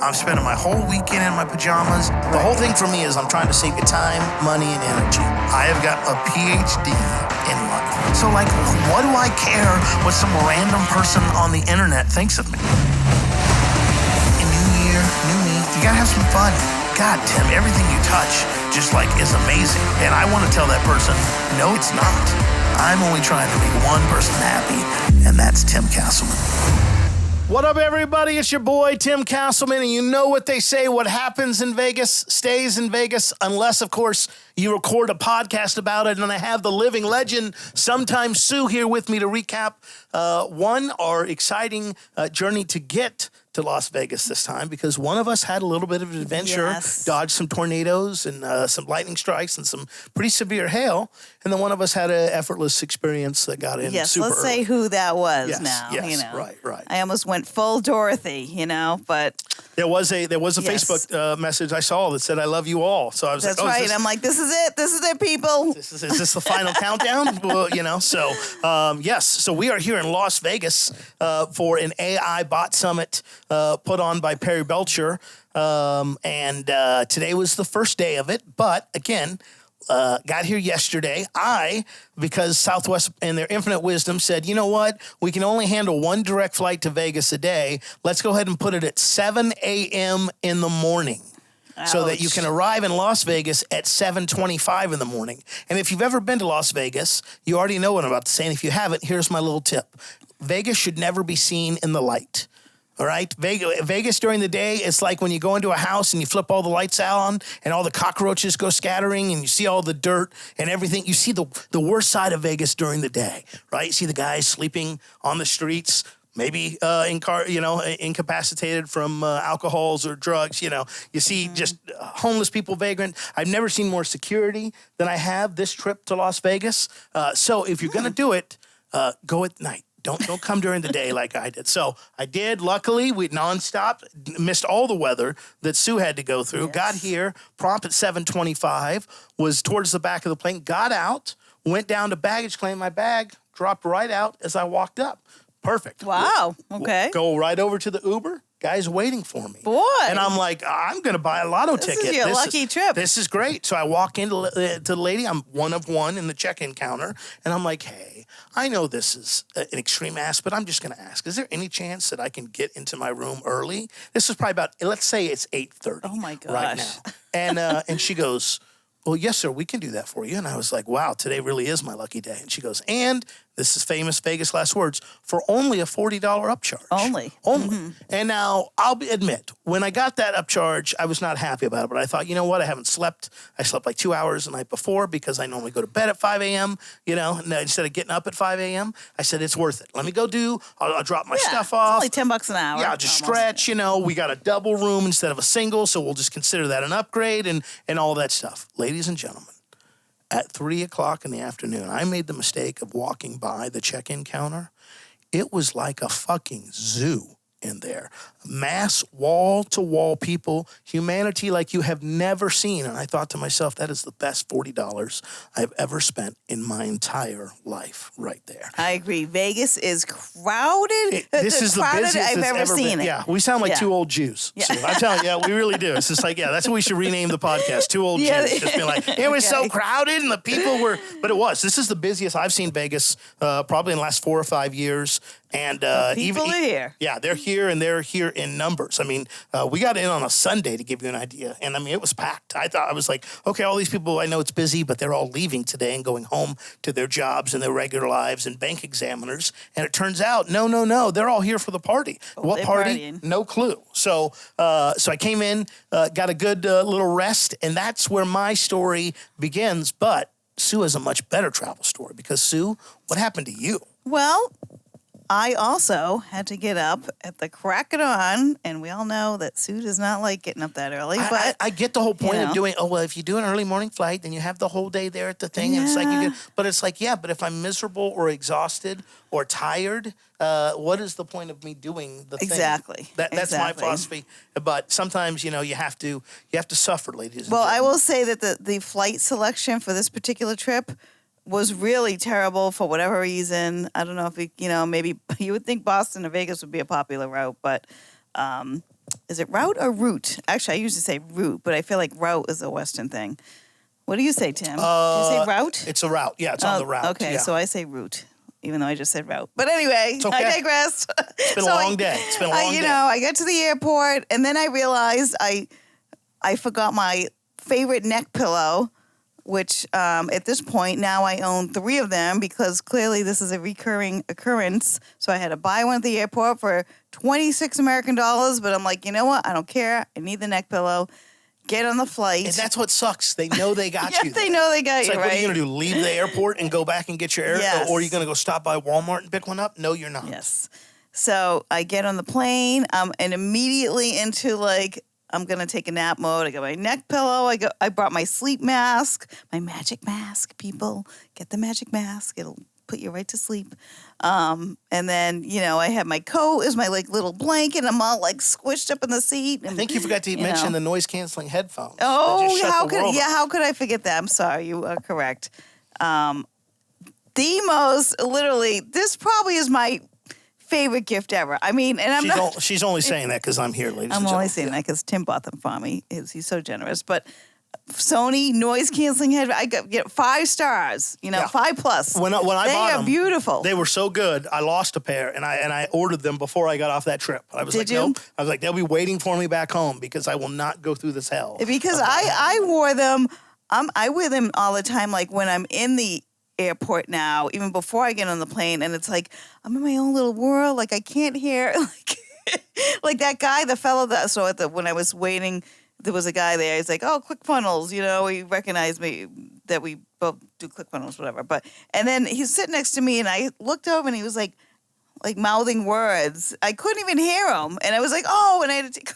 I'm spending my whole weekend in my pajamas. The whole thing for me is I'm trying to save you time, money, and energy. I have got a PhD in life. So, like, what do I care what some random person on the internet thinks of me? In New Year, new me, you gotta have some fun. God, Tim, everything you touch just, like, is amazing. And I want to tell that person, no, it's not. I'm only trying to make one person happy, and that's Tim Castleman. What up, everybody? It's your boy, Tim Castleman, and you know what they say, what happens in Vegas stays in Vegas, unless, of course, you record a podcast about it, and I have the living legend, sometimes Sue, here with me to recap, our exciting journey to get to Las Vegas this time, because one of us had a little bit of an adventure, dodged some tornadoes and some lightning strikes and some pretty severe hail, and then one of us had an effortless experience that got in super let's early. say who that was Yes, right. I almost went full Dorothy, but... There was a Facebook message I saw that said, I love you all. So I was That's like, right. I'm like, this is it, people. Is this the final countdown? Well, So, yes. So we are here in Las Vegas for an AI bot summit put on by Perry Belcher. And today was the first day of it. But again, got here yesterday. Because Southwest in their infinite wisdom said, you know what? We can only handle one direct flight to Vegas a day. Let's go ahead and put it at 7 a.m. in the morning. Ouch. So that you can arrive in Las Vegas at 7:25 in the morning. And if you've ever been to Las Vegas, you already know what I'm about to say. And if you haven't, here's my little tip. Vegas should never be seen in the light. All right? Vegas during the day, it's like when you go into a house and you flip all the lights on and all the cockroaches go scattering and you see all the dirt and everything. You see the worst side of Vegas during the day, right? You see the guys sleeping on the streets, maybe incapacitated from alcohols or drugs. You see just homeless people, vagrant. I've never seen more security than I have this trip to Las Vegas. So if you're going to do it, go at night. Don't come during the day like I did. So I did. Luckily, we nonstop missed all the weather that Sue had to go through. Yes. Got here prompt at 7:25. Was towards the back of the plane. Got out. Went down to baggage claim. My bag dropped right out as I walked up. Perfect. Wow. Okay. Go right over to the Uber. Guy's waiting for me. Boy. And I'm like, I'm going to buy a lotto ticket. This is your lucky trip. This is great. So I walk into the lady. I'm one of one in the check-in counter. And I'm like, hey, I know this is an extreme ask, but I'm just going to ask. Is there any chance that I can get into my room early? This is probably about, let's say it's 8:30. Oh, my gosh. Right now. And she goes, well, yes, sir, we can do that for you. And I was like, wow, today really is my lucky day. And she goes, and this is famous Vegas last words, for only a $40 upcharge. Only. Mm-hmm. And now I'll admit, when I got that upcharge, I was not happy about it. But I thought, you know what? I haven't slept. I slept like 2 hours the night before because I normally go to bed at 5 a.m., instead of getting up at 5 a.m. I said, it's worth it. Let me go I'll drop my stuff off. It's only $10 an hour. Yeah, I'll just stretch, We got a double room instead of a single, so we'll just consider that an upgrade and all that stuff. Ladies and gentlemen, at 3 o'clock in the afternoon, I made the mistake of walking by the check-in counter. It was like a fucking zoo in there. Mass wall-to-wall people, humanity like you have never seen. And I thought to myself, that is the best $40 I've ever spent in my entire life right there. I agree. Vegas is crowded. This is the busiest I've ever seen it. Yeah, we sound like two old Jews. Yeah. So I'm telling you, we really do. It's just like, that's what we should rename the podcast, Two Old Jews. Just being like, it was so crowded and the people were, but it was. This is the busiest I've seen Vegas probably in the last 4 or 5 years. And people are here. Yeah, they're here and they're here in numbers. I mean, we got in on a Sunday to give you an idea. And I mean, it was packed. I was like, okay, all these people, I know it's busy, but they're all leaving today and going home to their jobs and their regular lives and bank examiners. And it turns out, no, they're all here for the party. What party? Partying. No clue. So I came in, got a good little rest, and that's where my story begins. But Sue has a much better travel story because, Sue, what happened to you? Well, I also had to get up at the crack of dawn, and we all know that Sue does not like getting up that early. But I get the whole point of doing. Oh well, if you do an early morning flight, then you have the whole day there at the thing. Yeah. And it's like you get, but it's like but if I'm miserable or exhausted or tired, what is the point of me doing the thing? Exactly. That's my philosophy. But sometimes you have to suffer, ladies. Well, I will say that the flight selection for this particular trip was really terrible for whatever reason. I don't know if maybe you would think Boston or Vegas would be a popular route, but is it route or route? Actually, I usually say route, but I feel like route is a Western thing. What do you say, Tim? Do you say route? It's a route. Yeah, it's on the route. Okay, yeah. so I say route, even though I just said route. But anyway, okay. I digress. It's been a long day. It's been a long day. I got to the airport, and then I realized I forgot my favorite neck pillow, which at this point now I own 3 of them because clearly this is a recurring occurrence. So I had to buy one at the airport for $26 American dollars, but I'm like, you know what? I don't care. I need the neck pillow. Get on the flight. And that's what sucks. They know they got you. They know they got it's you, like, right? What are you going to do? Leave the airport and go back and get your Yes. Or are you going to go stop by Walmart and pick one up? No, you're not. Yes. So I get on the plane and immediately into like, I'm going to take a nap mode. I got my neck pillow. I brought my sleep mask, my magic mask, people. Get the magic mask. It'll put you right to sleep. And then, I have my coat as my like little blanket. I'm all like squished up in the seat. And, I think you forgot to mention the noise canceling headphones. Oh, how could I forget that? I'm sorry. You are correct. The most, literally, this probably is my favorite gift ever. I mean, and she's only saying that because I'm here, ladies and gentlemen. I'm only saying that because Tim bought them for me. He's so generous. But Sony noise canceling headphones, I get 5 stars. 5+. When I bought them, they are beautiful. They were so good. I lost a pair, and I ordered them before I got off that trip. I was nope. I was like, they'll be waiting for me back home because I will not go through this hell. Because I wore them. I wear them all the time. Like when I'm in the airport now, even before I get on the plane, and it's like I'm in my own little world. Like I can't hear like that guy, the fellow that when I was waiting. There was a guy there. He's like, "Oh, ClickFunnels." He recognized me that we both do ClickFunnels, whatever. And then he's sitting next to me, and I looked over, and he was like mouthing words. I couldn't even hear him, and I was like, "Oh!" And I had to take.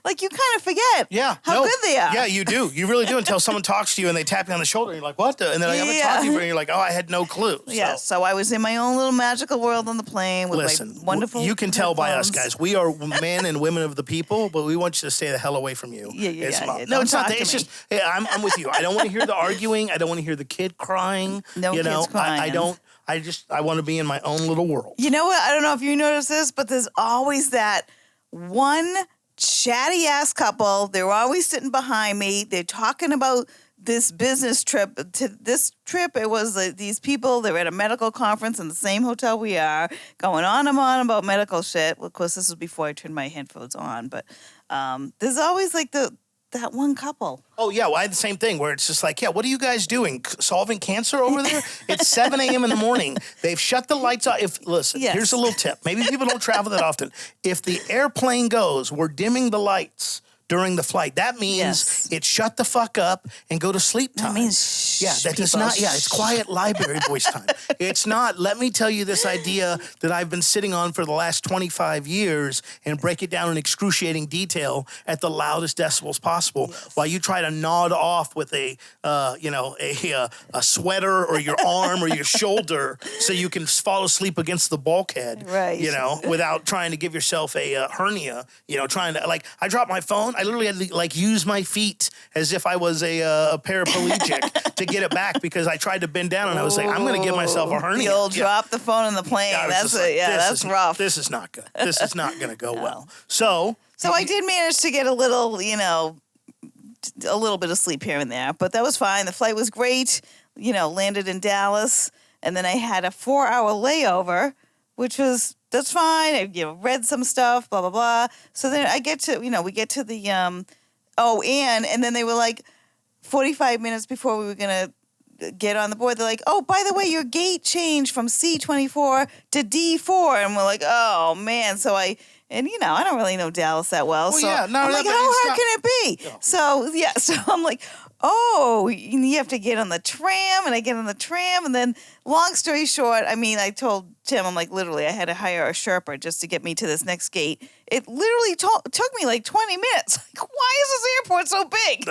Like you kind of forget how good they are. Yeah, you do. You really do until someone talks to you and they tap you on the shoulder and you're like, what? And then I haven't talked to you and you're like, oh, I had no clue. Yeah, so I was in my own little magical world on the plane with my wonderful you can tell by us, guys. We are men and women of the people, but we want you to stay the hell away from you. Yeah. No, it's not that. It's just, I'm with you. I don't want to hear the arguing. I don't want to hear the kid crying. No kids crying. I don't. I want to be in my own little world. You know what? I don't know if you notice this, but there's always that one chatty ass couple. They're always sitting behind me. They're talking about this business trip. To this trip, it was these people. They're at a medical conference in the same hotel we are, going on and on about medical shit. Well, of course, this was before I turned my headphones on, but there's always like that one couple. Oh, yeah. Well, I had the same thing where it's just like, what are you guys doing? Solving cancer over there? It's 7 a.m. in the morning. They've shut the lights off. Here's a little tip. Maybe people don't travel that often. If the airplane goes, we're dimming the lights during the flight. That means it's shut the fuck up and go to sleep time. That means that does not. Yeah, it's quiet library voice time. It's not. Let me tell you this idea that I've been sitting on for the last 25 years and break it down in excruciating detail at the loudest decibels possible, while you try to nod off with a sweater or your arm or your shoulder so you can fall asleep against the bulkhead. Right. Without trying to give yourself a hernia. Trying to I dropped my phone. I literally had to use my feet as if I was a paraplegic to get it back because I tried to bend down and I was like, I'm going to give myself a hernia. The old drop the phone on the plane. That's rough. This is not good. This is not going to go well. So I did manage to get a little bit of sleep here and there, but that was fine. The flight was great. Landed in Dallas, and then I had a 4-hour layover, that's fine. I read some stuff, blah, blah, blah. So then I get to, we get to the, and then they were like 45 minutes before we were going to get on the board. They're like, oh, by the way, your gate changed from C24 to D4. And we're like, oh, man. So I don't really know Dallas that well. I'm like, how hard can it be? Yeah. So I'm like, oh, you have to get on the tram, and I get on the tram, and then long story short, I told Tim, I'm like, literally, I had to hire a Sherpa just to get me to this next gate. It literally took me like 20 minutes. Like, why is this airport so big?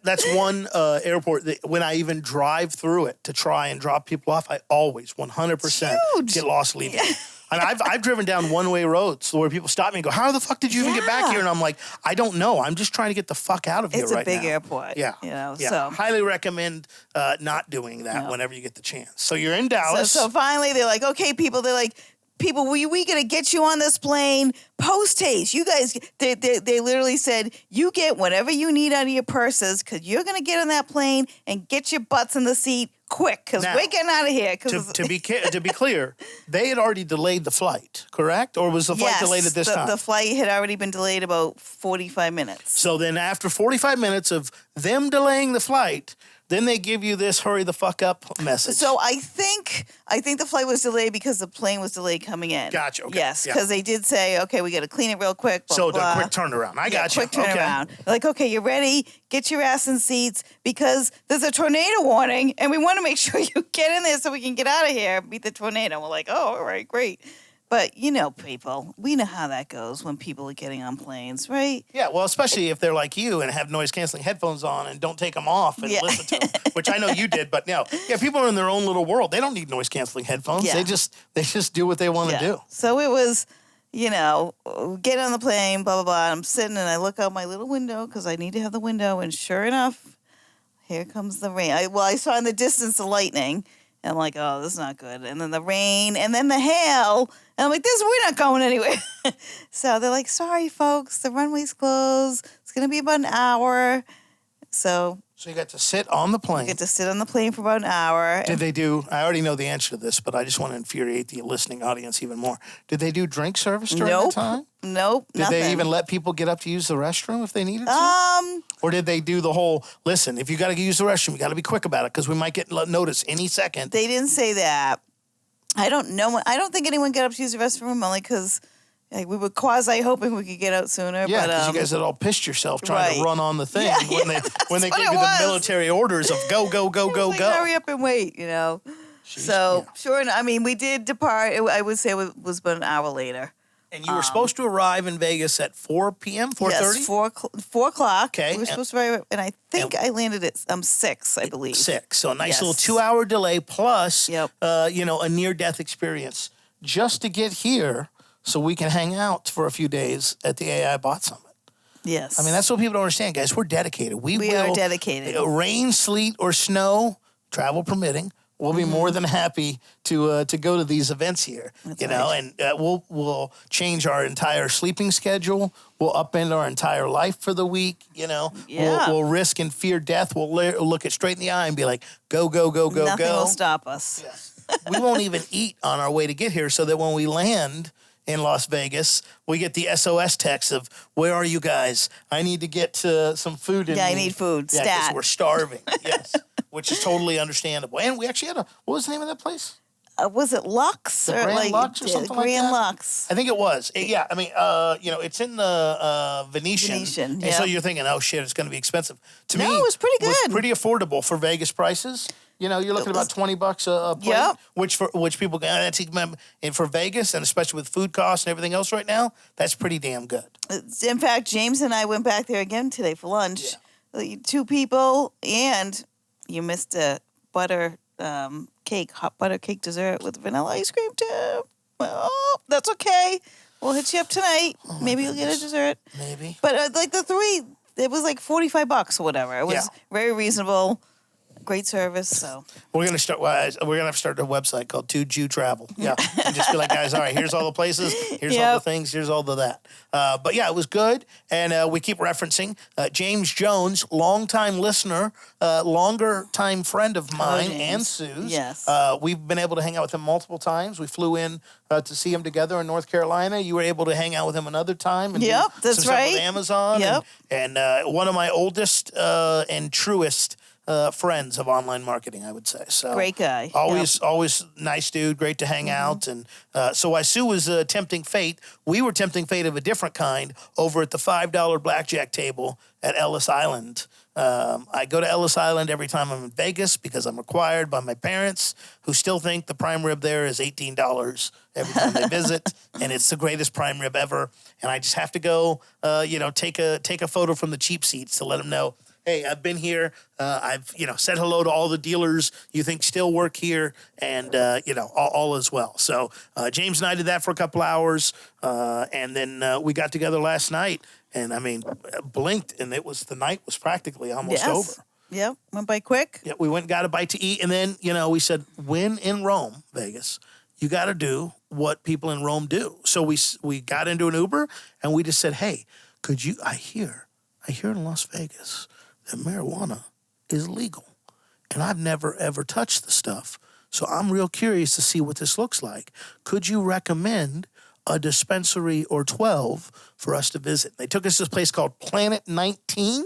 That's one airport that when I even drive through it to try and drop people off, I always 100% get lost leaving. Yeah. And I've driven down one-way roads where people stop me and go, how the fuck did you even get back here? And I'm like, I don't know. I'm just trying to get the fuck out of here right now. It's a big airport. Yeah. So. Highly recommend not doing that whenever you get the chance. So you're in Dallas. So finally they're like, okay, people, they're like, people, we going to get you on this plane post-haste. You guys, they literally said, you get whatever you need out of your purses because you're going to get on that plane and get your butts in the seat quick because we're getting out of here. To be clear, they had already delayed the flight, correct? Or was the flight delayed at this time? The flight had already been delayed about 45 minutes. So then after 45 minutes of them delaying the flight, then they give you this hurry the fuck up message. So I think the flight was delayed because the plane was delayed coming in. Gotcha. Okay. Yes, because they did say, okay, we got to clean it real quick. Blah, so blah. the quick turnaround. I got you. Quick turnaround. Like, okay, you ready? Get your ass in seats because there's a tornado warning, and we want to make sure you get in there so we can get out of here, beat the tornado. We're like, oh, all right, great. But you know, people, we know how that goes when people are getting on planes, right? Yeah, well, especially if they're like you and have noise-canceling headphones on and don't take them off and listen to them, which I know you did. But no, people are in their own little world. They don't need noise-canceling headphones. Yeah. They just do what they want to do. So it was, get on the plane, blah, blah, blah. I'm sitting and I look out my little window because I need to have the window. And sure enough, here comes the rain. I saw in the distance the lightning. And I'm like, oh, this is not good. And then the rain, and then the hail. And I'm like, we're not going anywhere. So they're like, sorry, folks, the runway's closed. It's going to be about an hour. So you got to sit on the plane. You get to sit on the plane for about an hour. Did they do, I already know the answer to this, but I just want to infuriate the listening audience even more. Did they do drink service during that time? Nope, Did nothing. they even let people get up to use the restroom if they needed to? Or did they do the whole, listen, if you got to use the restroom, you got to be quick about it because we might get notice any second. They didn't say that. I don't know. I don't think anyone got up to use the restroom only because we were quasi hoping we could get out sooner. Yeah, but because you guys had all pissed yourself trying to run on the thing when they gave you the military orders of go, go, go, go, go. Hurry up and wait, Jeez, so, sure enough, I mean, we did depart. I would say it was about an hour later. And you were supposed to arrive in Vegas at 4 p.m., 4:30? Yes, 4 o'clock. Okay. We were supposed to arrive, and I think I landed at 6, I believe. 6. So a nice little 2-hour delay plus, a near-death experience just to get here so we can hang out for a few days at the AI Bot Summit. Yes. I mean, that's what people don't understand, guys. We're dedicated. We are dedicated. Rain, sleet, or snow, travel permitting, we'll be more than happy to go to these events here. That's and we'll change our entire sleeping schedule. We'll upend our entire life for the week. We'll risk and fear death. We'll look it straight in the eye and be like, go, go, go, go, Nothing go. will stop us. Yes. We won't even eat on our way to get here, so that when we land in Las Vegas, we get the SOS text of, where are you guys? I need to get some food in me. I need food. Yeah, Stat. because we're starving. Yes, which is totally understandable. And we actually had what was the name of that place? Was it Lux? The Grand Lux or something like that? Grand Lux. I think it was. I mean, it's in the Venetian. And so you're thinking, oh, shit, it's going to be expensive. To me, it was pretty good. It was pretty affordable for Vegas prices. You're looking at about $20 a plate, which people go, that's, and for Vegas, and especially with food costs and everything else right now, that's pretty damn good. In fact, James and I went back there again today for lunch. Yeah. 2 people, and you missed a butter hot butter cake dessert with vanilla ice cream too. Well, that's okay. We'll hit you up tonight. Maybe you'll get a dessert. Maybe. But the 3, it was like $45 or whatever. It was very reasonable. Great service. So we're gonna start. We're gonna have to start a website called 2 Jew Travel. Yeah, and just be like, guys, all right, here's all the places, here's all the things, here's all the that. But yeah, it was good, and we keep referencing James Jones, longtime listener, longer time friend of mine and Sue's. Yes, we've been able to hang out with him multiple times. We flew in to see him together in North Carolina. You were able to hang out with him another time. And that's some stuff right. With Amazon. Yep. And one of my oldest and truest friends of online marketing, I would say. So great guy. Always nice dude. Great to hang out. And so while Sue was tempting fate, we were tempting fate of a different kind over at the $5 blackjack table at Ellis Island. I go to Ellis Island every time I'm in Vegas because I'm required by my parents, who still think the prime rib there is $18 every time they visit, and it's the greatest prime rib ever. And I just have to go, take a photo from the cheap seats to let them know, hey, I've been here. I've, said hello to all the dealers you think still work here, and, all is well. So James and I did that for a couple hours, and then we got together last night, and, I mean, blinked, and the night was practically almost over. Yep, went by quick. Yeah, we went and got a bite to eat, and then, we said, when in Rome, Vegas, you got to do what people in Rome do. So we got into an Uber and we just said, hey, could you, I hear in Las Vegas that marijuana is legal. And I've never, ever touched the stuff. So I'm real curious to see what this looks like. Could you recommend a dispensary or 12 for us to visit? They took us to this place called Planet 19.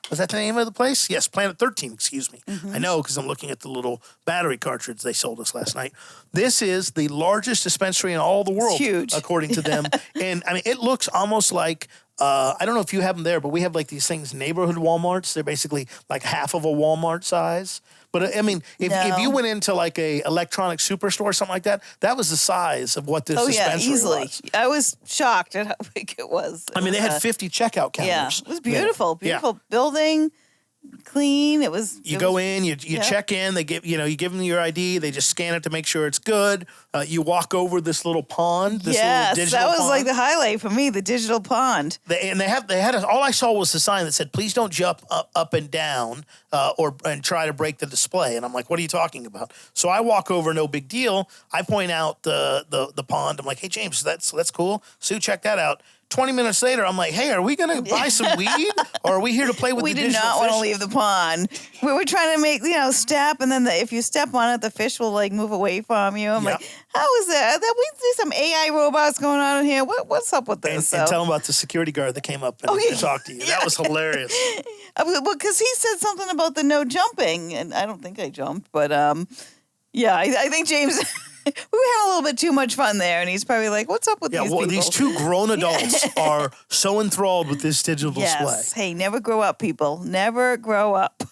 Was that the name of the place? Yes, Planet 13, excuse me. I know because I'm looking at the little battery cartridge they sold us last night. This is the largest dispensary in all the world, huge, according to them. And I mean, it looks almost like, I don't know if you have them there, but we have like these things, neighborhood Walmarts. They're basically like half of a Walmart size. But I mean, if you went into like a electronic superstore or something like that, that was the size of what this dispensary easily. was. I was shocked at how big it was. I mean, they had 50 checkout counters. Yeah, it was beautiful. Yeah. Beautiful building, clean. It was. You go in, you check in. They give you give them your ID. They just scan it to make sure it's good. You walk over this little pond. This little digital that was pond. like the highlight for me. The digital pond. They had all I saw was the sign that said, "Please don't jump up and down and try to break the display." And I'm like, "What are you talking about?" So I walk over, no big deal. I point out the pond. I'm like, "Hey James, that's cool. Sue, check that out." 20 minutes later, I'm like, hey, are we going to buy some weed? Or are we here to play with the digital fish? We did not want to leave the pond. We were trying to make, step, and then if you step on it, the fish will, move away from you. I'm like, how is that? We see some AI robots going on in here. What's up with this? And tell them about the security guard that came up and talked to you. That was hilarious. Because he said something about the no jumping, and I don't think I jumped, but, I think James... we had a little bit too much fun there, and he's probably like, what's up with these people? These two grown adults are so enthralled with this digital display. Hey, never grow up, people. Never grow up.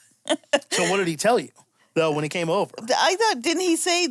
So what did he tell you, though, when he came over? I thought, didn't he say,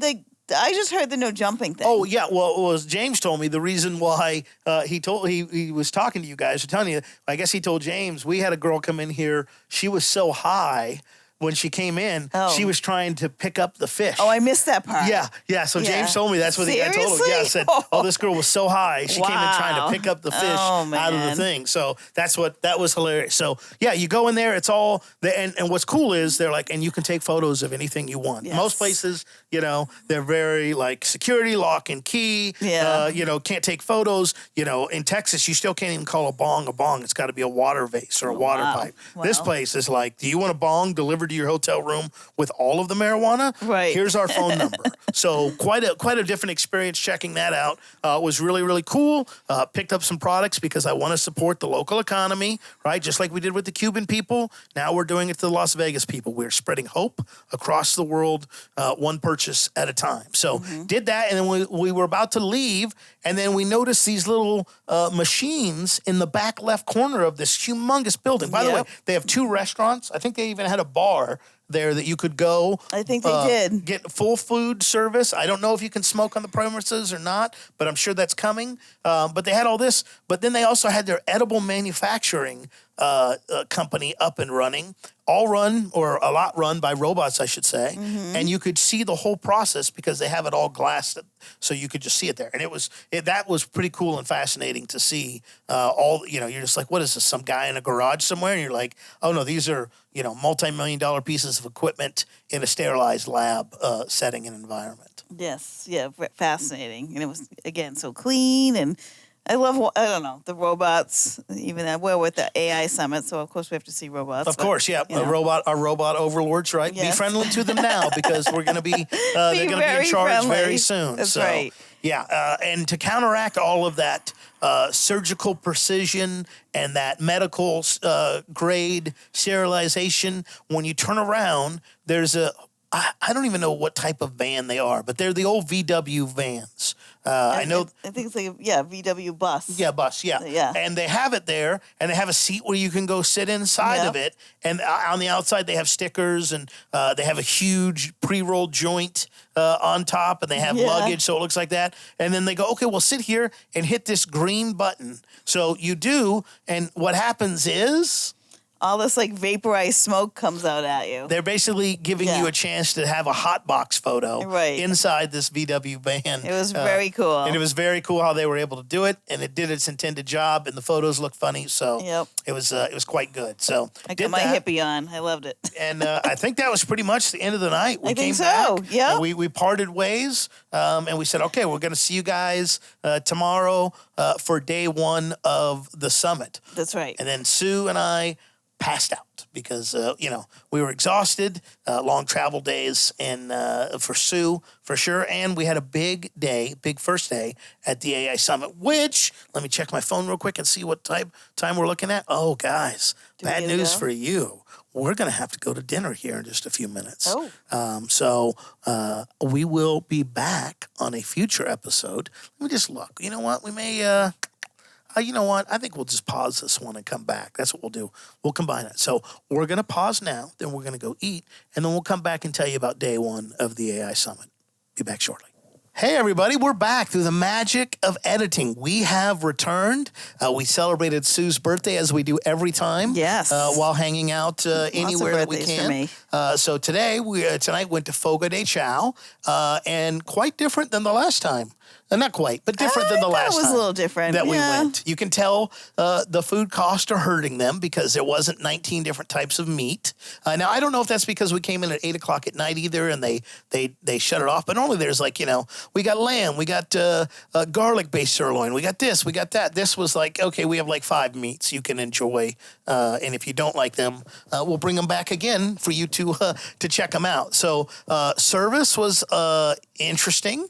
I just heard the no jumping thing. Oh, yeah. Well, James told me the reason why he was talking to you guys, or telling you, I guess he told James, we had a girl come in here, she was so high. When she came in, she was trying to pick up the fish. Oh, I missed that part. Yeah. So James told me that's what the guy told him. Yeah, said, this girl was so high, she came in trying to pick up the fish out of the thing. So that was hilarious. So yeah, you go in there, it's all, and what's cool is they're like, and you can take photos of anything you want. Yes. Most places, they're very like security, lock and key. Yeah. Can't take photos. In Texas, you still can't even call a bong a bong. It's got to be a water vase or a water pipe. Wow. This place is like, do you want a bong delivered to your hotel room with all of the marijuana? Right. Here's our phone number. So quite a different experience checking that out. Was really, really cool. Picked up some products because I want to support the local economy, right? Just like we did with the Cuban people. Now we're doing it to the Las Vegas people. We're spreading hope across the world, one purchase at a time. So did that, and then we were about to leave, and then we noticed these little machines in the back left corner of this humongous building. By the way, they have 2 restaurants. I think they even had a bar there that you could go. I think they did. Get full food service. I don't know if you can smoke on the premises or not, but I'm sure that's coming. But they had all this. But then they also had their edible manufacturing company up and running, all run, or a lot run by robots, I should say. And you could see the whole process because they have it all glassed, so you could just see it there. And that was pretty cool and fascinating to see. You're just like, what is this? Some guy in a garage somewhere? And you're like, oh no, these are multi-million-dollar pieces of equipment in a sterilized lab setting and environment. Yes, fascinating, and it was again so clean, and I love the robots. Even that we're with the AI summit, so of course we have to see robots. Of course, yeah, our robot overlords, right? Yes. Be friendly to them now because we're going to be they're going to be in charge very soon. That's right. Yeah, and to counteract all of that surgical precision and that medical grade sterilization, when you turn around, there's I don't even know what type of van they are, but they're the old VW vans. I think it's like VW bus. Yeah, bus. Yeah. And they have it there, and they have a seat where you can go sit inside of it. And on the outside, they have stickers, and they have a huge pre-rolled joint on top, and they have luggage, so it looks like that. And then they go, okay, well, sit here and hit this green button. So you do, and what happens is all this like vaporized smoke comes out at you. They're basically giving you a chance to have a hot box photo inside this VW van. It was very cool. And it was very cool how they were able to do it, and it did its intended job, and the photos looked funny, so it was quite good. So I got my hippie on. I loved it. And I think that was pretty much the end of the night. We think came back, yeah. We parted ways, and we said, okay, we're going to see you guys tomorrow for day one of the summit. That's right. And then Sue and I passed out because, we were exhausted, long travel days, and for Sue, for sure. And we had a big first day at the AI Summit, which, let me check my phone real quick and see what time we're looking at. Oh, guys, bad news for you. We're going to have to go to dinner here in just a few minutes. So we will be back on a future episode. Let me just look. You know what? We may... you know what? I think we'll just pause this one and come back. That's what we'll do. We'll combine it. So we're going to pause now, then we're going to go eat, and then we'll come back and tell you about day one of the AI Summit. Be back shortly. Hey, everybody. We're back through the magic of editing. We have returned. We celebrated Sue's birthday, as we do every time. Yes. While hanging out anywhere that we can. For me. So tonight went to Fogo de Chao, and quite different than the last time. Not quite, but different than the last time. It was a little different. That we went. You can tell the food costs are hurting them because there wasn't 19 different types of meat. Now, I don't know if that's because we came in at 8 o'clock at night either, and they shut it off. But normally there's we got lamb, we got garlic-based sirloin, we got this, we got that. This was okay, we have 5 meats you can enjoy. And if you don't like them, we'll bring them back again for you to check them out. So service was interesting.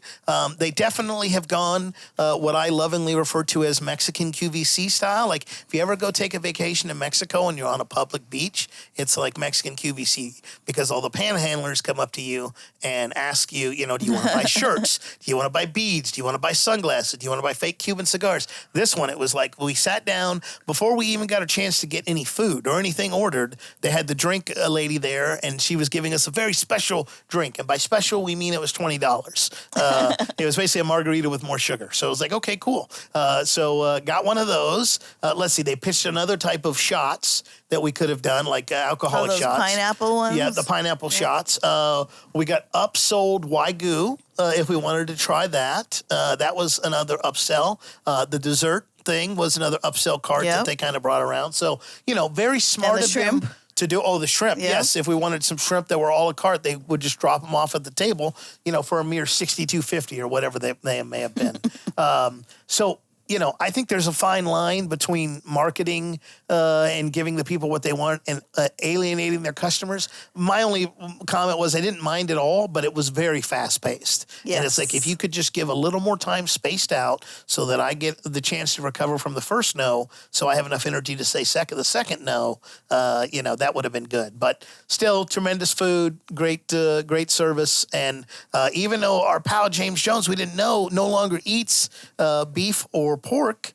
They definitely have gone what I lovingly refer to as Mexican QVC style. Like if you ever go take a vacation in Mexico and you're on a public beach, it's like Mexican QVC because all the panhandlers come up to you and ask you, do you want to buy shirts? Do you want to buy beads? Do you want to buy sunglasses? Do you want to buy fake Cuban cigars? This one, it was like we sat down before we even got a chance to get any food or anything ordered. They had the drink lady there, and she was giving us a very special drink. And by special, we mean it was $20. It was basically a margarita with more sugar. So it was like, okay, cool. So got one of those. Let's see, they pitched another type of shots that we could have done, like alcoholic those shots. Pineapple ones? Yeah, the pineapple shots. We got upsold Wagyu if we wanted to try that. That was another upsell. The dessert thing was another upsell cart that they kind of brought around. So, very smart of them to do. Oh, the shrimp. Yeah. Yes. If we wanted some shrimp that were a la carte, they would just drop them off at the table, for a mere $62.50 or whatever they may have been. So, I think there's a fine line between marketing and giving the people what they want and alienating their customers. My only comment was I didn't mind at all, but it was very fast-paced. Yes. And it's like if you could just give a little more time spaced out so that I get the chance to recover from the first no, so I have enough energy to say the second no, that would have been good. But still, tremendous food, great service. And even though our pal James Jones, we didn't know, no longer eats beef or pork,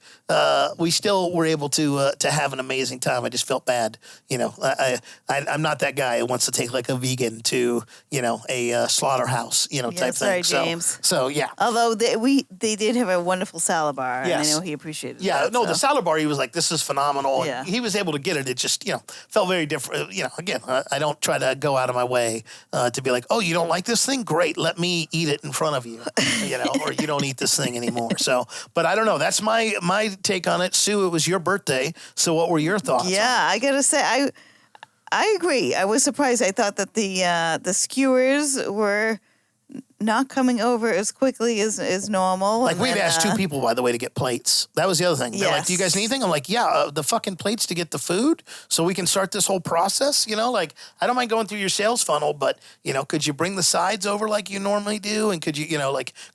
we still were able to have an amazing time. I just felt bad. I'm not that guy who wants to take like a vegan to, a slaughterhouse, type thing. James. So yeah. Although they did have a wonderful salad bar, and I know he appreciated it. Yeah, the salad bar, he was like, this is phenomenal. Yeah. He was able to get it. It just, felt very different. Again, I don't try to go out of my way to be like, oh, you don't like this thing? Great. Let me eat it in front of you, or you don't eat this thing anymore. So, but I don't know. That's my take on it. Sue, it was your birthday. So what were your thoughts? Yeah, I got to say, I agree. I was surprised. I thought that the skewers were not coming over as quickly as normal. Like, we'd asked 2 people, by the way, to get plates. That was the other thing. They're like, do you guys need anything? I'm like, yeah, the fucking plates to get the food so we can start this whole process. Like, I don't mind going through your sales funnel, but, could you bring the sides over like you normally do? And could you,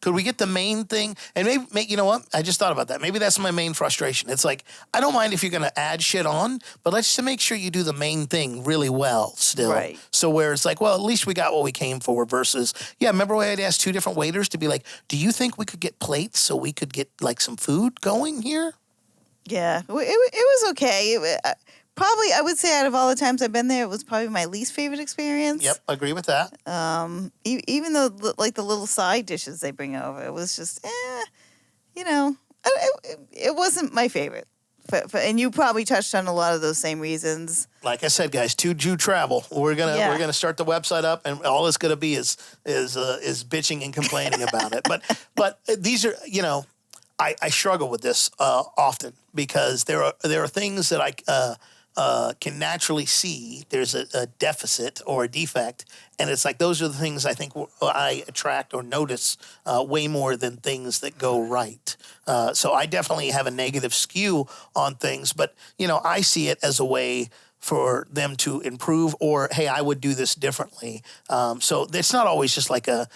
could we get the main thing? And maybe, you know what? I just thought about that. Maybe that's my main frustration. It's like, I don't mind if you're going to add shit on, but let's just make sure you do the main thing really well still. Right. So where it's like, well, at least we got what we came for versus, remember when I asked 2 different waiters to be like, do you think we could get plates so we could get like some food going here? Yeah, it was okay. Probably, I would say out of all the times I've been there, it was probably my least favorite experience. Yep, agree with that. Even though like the little side dishes they bring over, it was just, it wasn't my favorite. And you probably touched on a lot of those same reasons. Like I said, guys, To Jew Travel. We're gonna start the website up, and all it's gonna be is bitching and complaining about it. But these are, I struggle with this often because there are things that I can naturally see there's a deficit or a defect, and it's like those are the things I think I attract or notice way more than things that go right. So I definitely have a negative skew on things, but I see it as a way for them to improve, or hey, I would do this differently. So it's not always just like a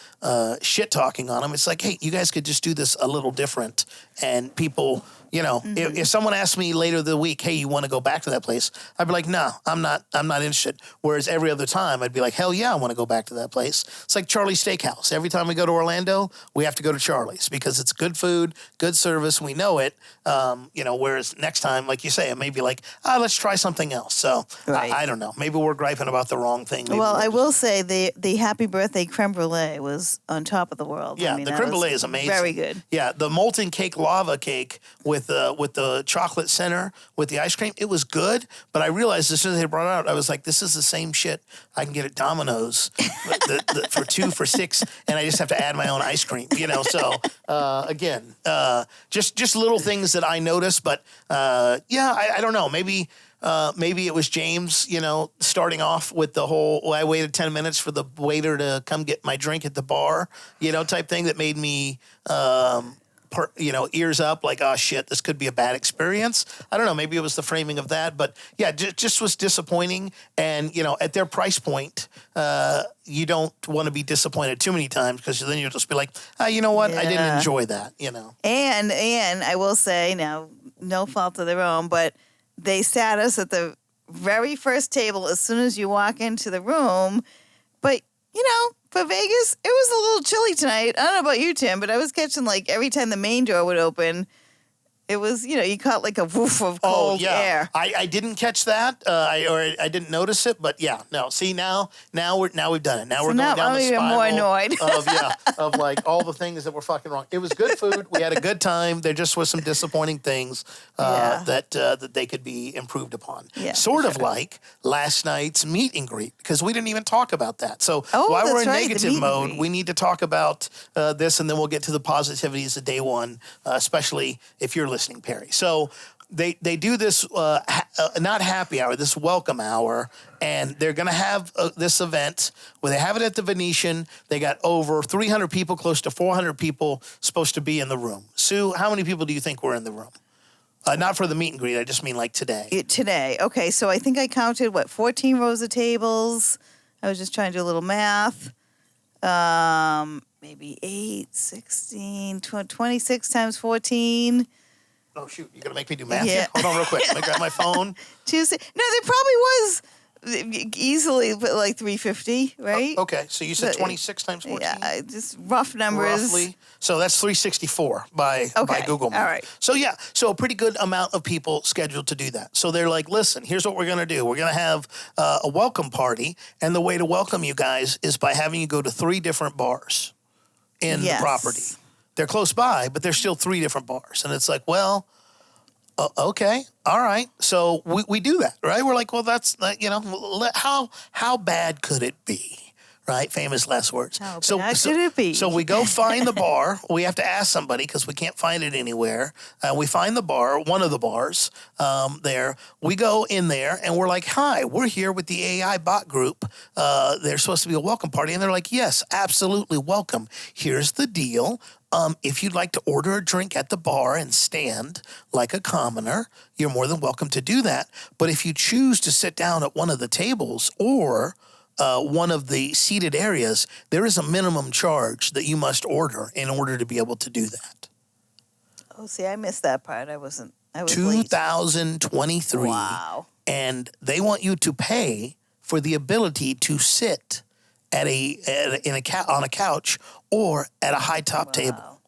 shit talking on them. It's like, hey, you guys could just do this a little different, and people. If someone asked me later the week, hey, you want to go back to that place? I'd be like, no, I'm not interested. Whereas every other time I'd be like, hell yeah, I want to go back to that place. It's like Charlie's Steakhouse. Every time we go to Orlando, we have to go to Charlie's because it's good food, good service. We know it. Whereas next time, like you say, it may be like, let's try something else. So right. I don't know. Maybe we're griping about the wrong thing. Maybe I will say the happy birthday creme brulee was on top of the world. Yeah, the creme brulee is amazing. Very good. Yeah, the molten cake lava cake with the chocolate center with the ice cream, it was good. But I realized as soon as they brought it out, I was like, this is the same shit I can get at Domino's for $2 for $6, and I just have to add my own ice cream. So again, just little things that I noticed. But I don't know. Maybe it was James, starting off with the whole, I waited 10 minutes for the waiter to come get my drink at the bar, type thing that made me, ears up like, oh shit, this could be a bad experience. I don't know. Maybe it was the framing of that, but yeah, just was disappointing. And, at their price point, you don't want to be disappointed too many times because then you'll just be like, you know what? I didn't enjoy that, And I will say now, no fault of their own, but they sat us at the very first table as soon as you walk into the room. But, for Vegas, it was a little chilly tonight. I don't know about you, Tim, but I was catching, every time the main door would open, it was, you caught a woof of cold air. I didn't catch that, I didn't notice it, but yeah, no. See, now we've done it. Now we're going down the spiral more annoyed. of all the things that were fucking wrong. It was good food. We had a good time. There just was some disappointing things that they could be improved upon. Yeah, sort of like last night's meet and greet, because we didn't even talk about that. So while we're in negative mode, we need to talk about this, and then we'll get to the positivities of day one, especially if you're listening, Perry. So they do this not happy hour, this welcome hour, and they're going to have this event where they have it at the Venetian. They got over 300 people, close to 400 people supposed to be in the room. Sue, how many people do you think were in the room? Not for the meet and greet. I just mean like today. Today. Okay, so I think I counted, 14 rows of tables. I was just trying to do a little math. Maybe 8, 16, 26 times 14. Oh, shoot. You're going to make me do math? Yeah. Hold on real quick. Let me grab my phone. Tuesday. No, there probably was easily 350, right? Okay. So you said 26 times 14? Yeah, just rough numbers. Roughly. So that's 364 by Google Maps. All right. So yeah, a pretty good amount of people scheduled to do that. So they're like, listen, here's what we're going to do. We're going to have a welcome party, and the way to welcome you guys is by having you go to 3 different bars in the property. They're close by, but there's still 3 different bars. And it's like, well, okay, all right. So we do that, right? We're like, well, that's, how bad could it be? Right? Famous last words. How bad could it be? So we go find the bar. We have to ask somebody because we can't find it anywhere. We find the bar, one of the bars there. We go in there and we're like, hi, we're here with the AI bot group. There's supposed to be a welcome party. And they're like, yes, absolutely welcome. Here's the deal. If you'd like to order a drink at the bar and stand like a commoner, you're more than welcome to do that. But if you choose to sit down at one of the tables or one of the seated areas, there is a minimum charge that you must order in order to be able to do that. Oh, see, I missed that part. I was 2023. Wow. And they want you to pay for the ability to sit on a couch or at a high top table.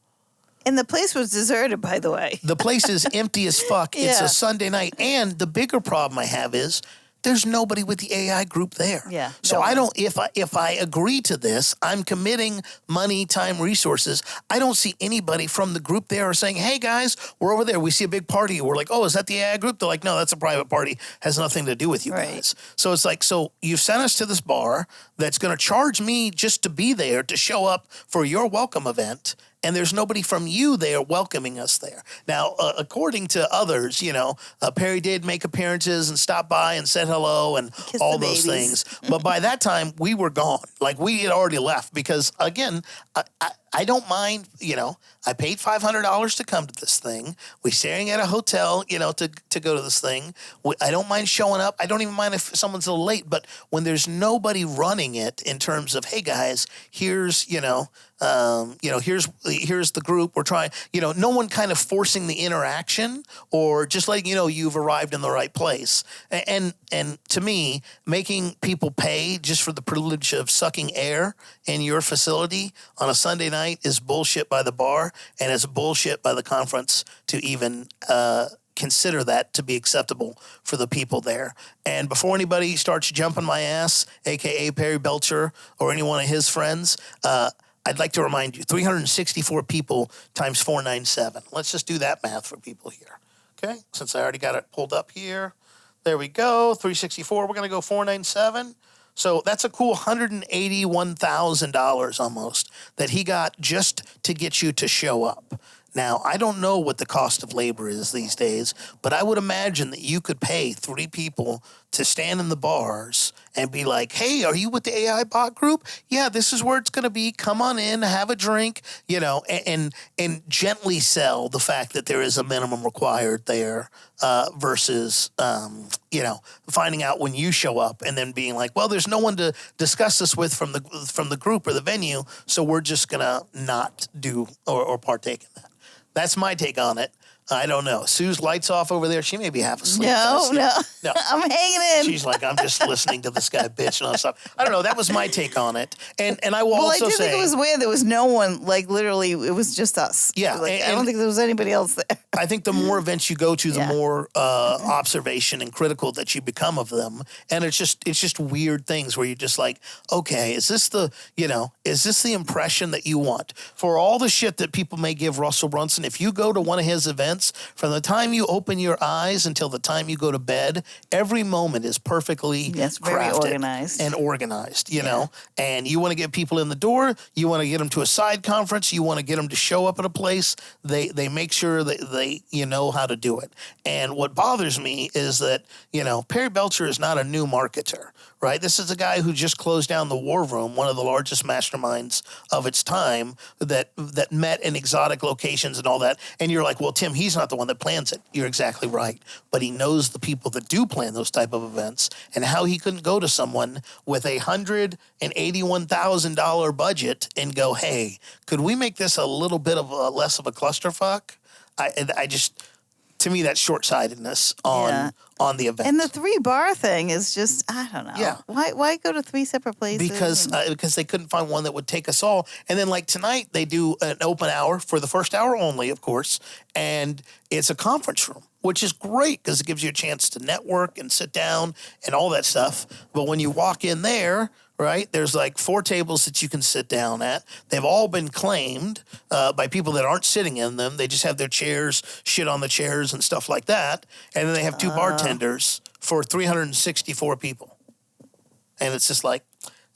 And the place was deserted, by the way. The place is empty as fuck. Yeah. It's a Sunday night. And the bigger problem I have is there's nobody with the AI group there. Yeah, So no I one. don't, if I agree to this, I'm committing money, time, resources. I don't see anybody from the group there or saying, hey guys, we're over there. We see a big party. We're like, oh, is that the AI group? They're like, no, that's a private party. Has nothing to do with you Right. guys. So it's like, so you've sent us to this bar that's going to charge me just to be there, to show up for your welcome event. And there's nobody from you there welcoming us there. Now, according to others, Perry did make appearances and stop by and said hello and Kiss all the those babies. things. But by that time, we were gone. Like, we had already left because, again, I don't mind, I paid $500 to come to this thing. We're staying at a hotel, to go to this thing. I don't mind showing up. I don't even mind if someone's a little late. But when there's nobody running it in terms of, hey, guys, here's, here's the group. We're trying, no one kind of forcing the interaction or just letting you've arrived in the right place. And to me, making people pay just for the privilege of sucking air in your facility on a Sunday night is bullshit by the bar, and it's bullshit by the conference to even consider that to be acceptable for the people there. And before anybody starts jumping my ass, a.k.a. Perry Belcher or any one of his friends, I'd like to remind you, 364 people times 497. Let's just do that math for people here, okay? Since I already got it pulled up here. There we go, 364. We're going to go 497. So that's a cool $181,000 almost that he got just to get you to show up. Now, I don't know what the cost of labor is these days, but I would imagine that you could pay 3 people to stand in the bars and be like, hey, are you with the AI bot group? Yeah, this is where it's going to be. Come on in, have a drink, and gently sell the fact that there is a minimum required there versus, finding out when you show up and then being like, well, there's no one to discuss this with from the group or the venue, so we're just going to not do or partake in that. That's my take on it. I don't know. Sue's lights off over there. She may be half asleep. No. No. I'm hanging in. She's like, I'm just listening to this guy bitch and all that stuff. I don't know. That was my take on it. And I will also I say, think it was weird. There was no one, like, literally, it was just us. Yeah, I don't think there was anybody else there. I think the more events you go to, the Yeah. more observation and critical that you become of them. And it's just weird things where you're just like, okay, is this the impression that you want? For all the shit that people may give Russell Brunson, if you go to one of his events, from the time you open your eyes until the time you go to bed, every moment is perfectly very crafted and organized, you know? And you want to get people in the door, you want to get them to a side conference, you want to get them to show up at a place, they make sure that they know how to do it. And what bothers me is that, Perry Belcher is not a new marketer, right? This is a guy who just closed down the War Room, one of the largest masterminds of its time that met in exotic locations and all that. And you're like, well, Tim, he's not the one that plans it. You're exactly right. But he knows the people that do plan those type of events and how he couldn't go to someone with a $181,000 budget and go, hey, could we make this a little bit of less of a clusterfuck? I just, to me, that's short-sightedness on the event. And the 3-bar thing is just, I don't know. Yeah. Why go to 3 separate places? Because they couldn't find one that would take us all. And then, like tonight, they do an open hour for the first hour only, of course, and it's a conference room, which is great because it gives you a chance to network and sit down and all that stuff. But when you walk in there, right, there's like 4 tables that you can sit down at. They've all been claimed by people that aren't sitting in them. They just have their chairs, shit on the chairs and stuff like that. And then they have 2 bartenders for 364 people. And it's just like,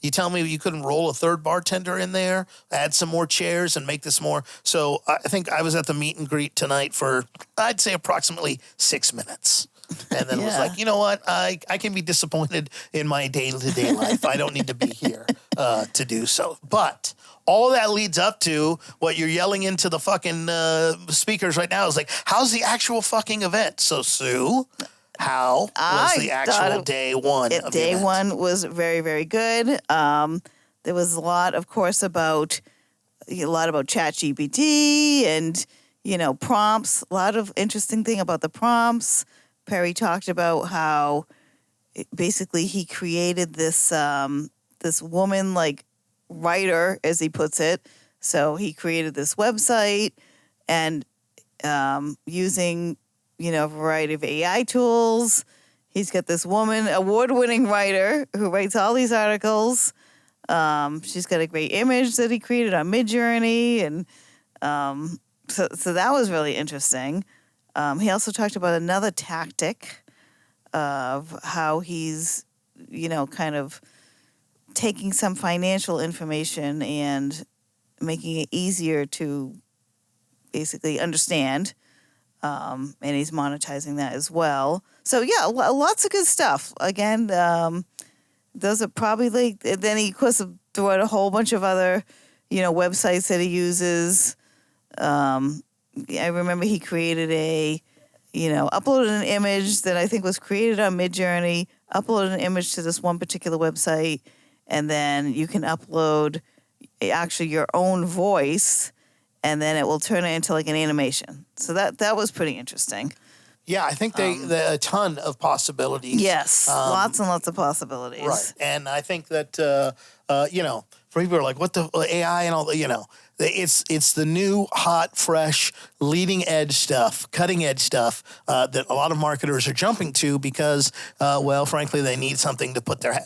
you tell me you couldn't roll a 3rd bartender in there, add some more chairs and make this more. So I think I was at the meet and greet tonight for, I'd say, approximately 6 minutes. And then was like, you know what? I can be disappointed in my day-to-day life. I don't need to be here to do so. But all that leads up to what you're yelling into the fucking speakers right now is like, how's the actual fucking event? So, Sue, how was the actual day one of the Day event? 1 was very, very good. There was a lot, of course, about ChatGPT and, prompts. A lot of interesting thing about the prompts. Perry talked about how basically he created this this woman like writer, as he puts it. So he created this website and using a variety of AI tools He's got this woman, award-winning writer, who writes all these articles. She's got a great image that he created on Midjourney, and so that was really interesting. He also talked about another tactic of how he's, kind of taking some financial information and making it easier to basically understand. And he's monetizing that as well. So yeah, lots of good stuff. Again, those are probably then he, of course, threw out a whole bunch of other, websites that he uses. I remember he created uploaded an image that I think was created on Midjourney, uploaded an image to this one particular website, and then you can upload actually your own voice, and then it will turn it into like an animation. So that was pretty interesting. Yeah, I think a ton of possibilities. Yes, lots and lots of possibilities. Right, and I think that for people who are like, what the AI and all the, it's the new, hot, fresh, leading edge stuff, cutting edge stuff that a lot of marketers are jumping to because, frankly, they need something to put their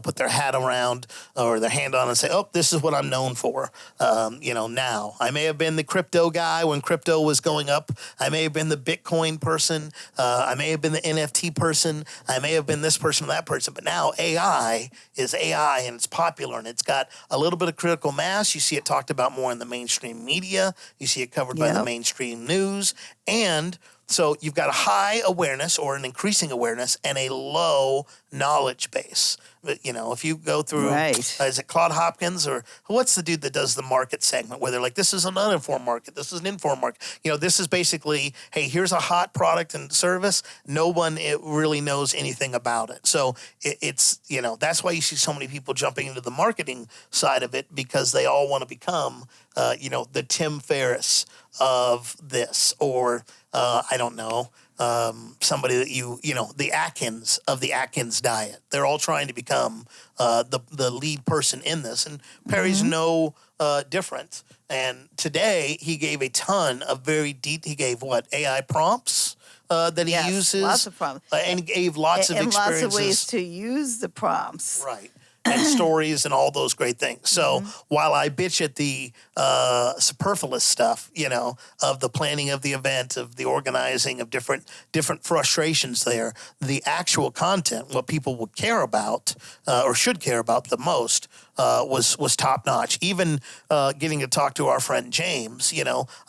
put their hat around or their hand on and say, oh, this is what I'm known for. Now I may have been the crypto guy when crypto was going up. I may have been the Bitcoin person. I may have been the NFT person. I may have been this person or that person. But now AI is AI and it's popular and it's got a little bit of critical mass. You see it talked about more in the mainstream media. You see it covered by the mainstream news. And so you've got a high awareness or an increasing awareness and a low knowledge base. But, if you go through, is it Claude Hopkins or what's the dude that does the market segment where they're like, this is an uninformed market, this is an informed market. This is basically, hey, here's a hot product and service. No one really knows anything about it. So it's, that's why you see so many people jumping into the marketing side of it because they all want to become, the Tim Ferriss of this or, I don't know, somebody that the Atkins of the Atkins diet. They're all trying to become the lead person in this. And Perry's no different. And today he gave a ton of very deep, he gave AI prompts that he uses. Lots of prompts. And he gave lots of experiences. Lots of ways to use the prompts. Right. And stories and all those great things. So while I bitch at the superfluous stuff, of the planning of the event, of the organizing, of different frustrations there, the actual content, what people would care about or should care about the most, was top notch. Even getting to talk to our friend James,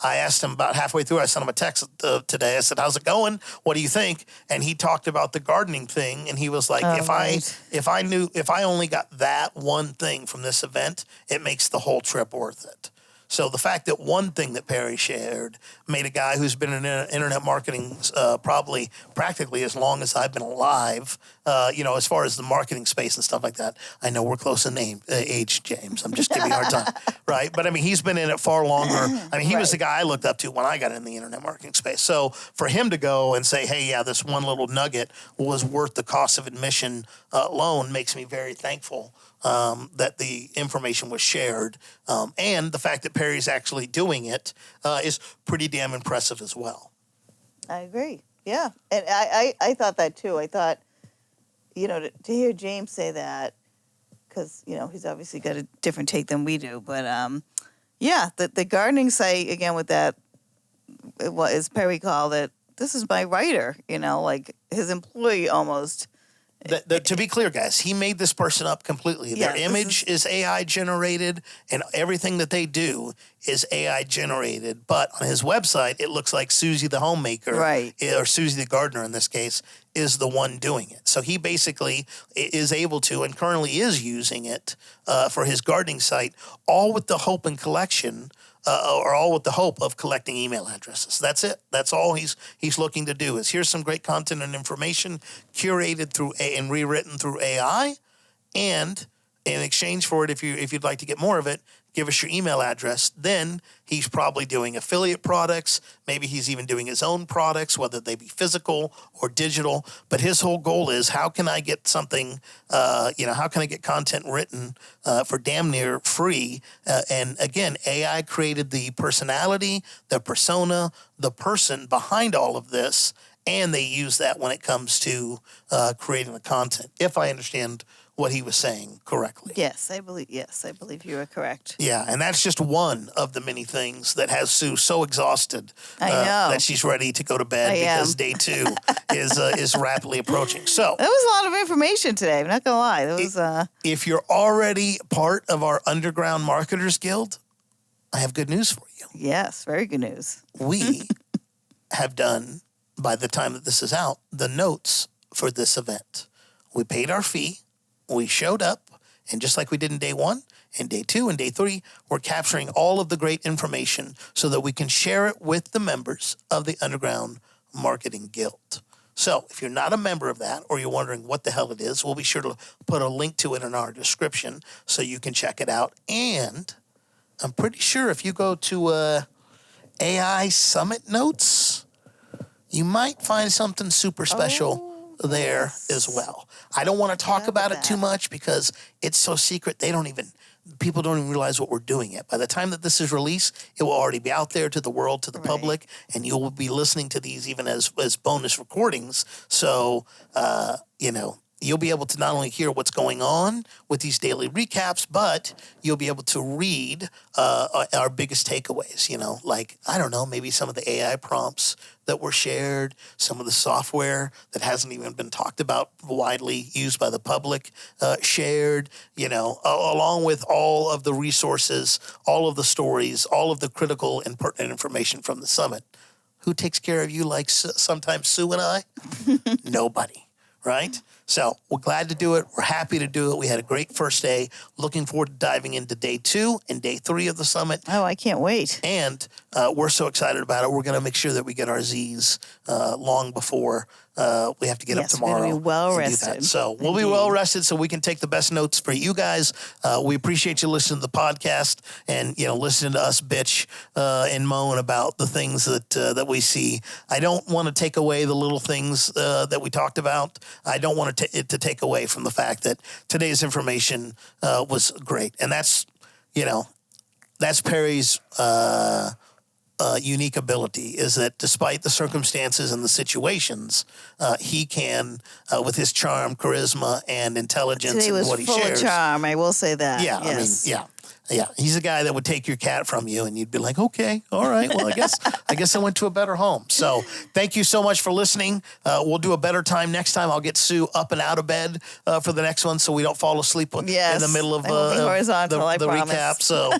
I asked him about halfway through. I sent him a text today. I said, "How's it going? What do you think?" And he talked about the gardening thing, and he was like, "If I only got that one thing from this event, it makes the whole trip worth it." So the fact that one thing that Perry shared made a guy who's been in internet marketing probably practically as long as I've been alive, as far as the marketing space and stuff like that. I know we're close in age, James. I'm just giving you a hard time, right? But, he's been in it far longer. He was the guy I looked up to when I got in the internet marketing space. So for him to go and say, hey, yeah, this one little nugget was worth the cost of admission alone makes me very thankful that the information was shared. And the fact that Perry's actually doing it is pretty damn impressive as well. I agree. Yeah. And I thought that too. I thought, to hear James say that, because, he's obviously got a different take than we do. But, the gardening site, again, with that, what as Perry called it, this is my writer, like his employee almost. To be clear, guys, he made this person up completely. Their image is AI generated, and everything that they do is AI generated. But on his website, it looks like Susie the homemaker, or Susie the gardener in this case, is the one doing it. So he basically is able to, and currently is using it for his gardening site, all with the hope and collection. Or all with the hope of collecting email addresses. That's it. That's all he's looking to do. Is here's some great content and information curated through and rewritten through AI, and in exchange for it, if you'd like to get more of it, give us your email address. Then he's probably doing affiliate products. Maybe he's even doing his own products, whether they be physical or digital. But his whole goal is, how can I get something, how can I get content written for damn near free? And again, AI created the personality, the persona, the person behind all of this. and they use that when it comes to creating the content, if I understand what he was saying correctly. Yes, I believe you are correct. Yeah, and that's just one of the many things that has Sue so exhausted I know. that she's ready to go to bed because day 2 is rapidly approaching. So that was a lot of information today. I'm not gonna lie. That was. If you're already part of our Underground Marketers Guild, I have good news for you. Yes, very good news. We have done, by the time that this is out, the notes for this event. We paid our fee. We showed up, and just like we did in day 1 and day 2 and day 3, we're capturing all of the great information so that we can share it with the members of the Underground Marketing Guild. So if you're not a member of that, or you're wondering what the hell it is, we'll be sure to put a link to it in our description so you can check it out. And I'm pretty sure if you go to AI Summit Notes, you might find something super special there as well. I don't want to talk about it too much because it's so secret. People don't even realize what we're doing yet. By the time that this is released, it will already be out there to the world, to the public, and you will be listening to these even as bonus recordings. So, you'll be able to not only hear what's going on with these daily recaps, but you'll be able to read our biggest takeaways, like, I don't know, maybe some of the AI prompts that were shared, some of the software that hasn't even been talked about widely used by the public shared, along with all of the resources, all of the stories, all of the critical and pertinent information from the summit. Who takes care of you like sometimes Sue and I? Nobody, right? So we're glad to do it. We're happy to do it. We had a great first day. Looking forward to diving into day 2 and day 3 of the summit. Oh, I can't wait. And we're so excited about it. We're going to make sure that we get our Z's long before we have to get up tomorrow. We're going to be well rested. So we'll be well rested so we can take the best notes for you guys. We appreciate you listening to the podcast and, listening to us bitch and moan about the things that we see. I don't want to take away the little things that we talked about. I don't want it to take away from the fact that today's information was great. And that's Perry's unique ability, is that despite the circumstances and the situations, he can, with his charm, charisma, and intelligence, and what he shares. Today was full of charm. I will say that. Yeah, yes. Yeah, he's a guy that would take your cat from you, and you'd be like, okay, all right, well, I guess I went to a better home. So thank you so much for listening. We'll do a better time next time. I'll get Sue up and out of bed for the next one so we don't fall asleep in the middle of the recap. So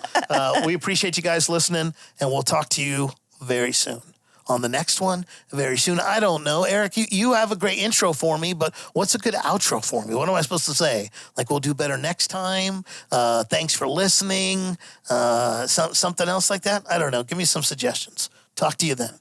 we appreciate you guys listening, and we'll talk to you very soon. On the next one, very soon. I don't know. Eric, you have a great intro for me, but what's a good outro for me? What am I supposed to say? Like, we'll do better next time? Thanks for listening? Something else like that? I don't know. Give me some suggestions. Talk to you then.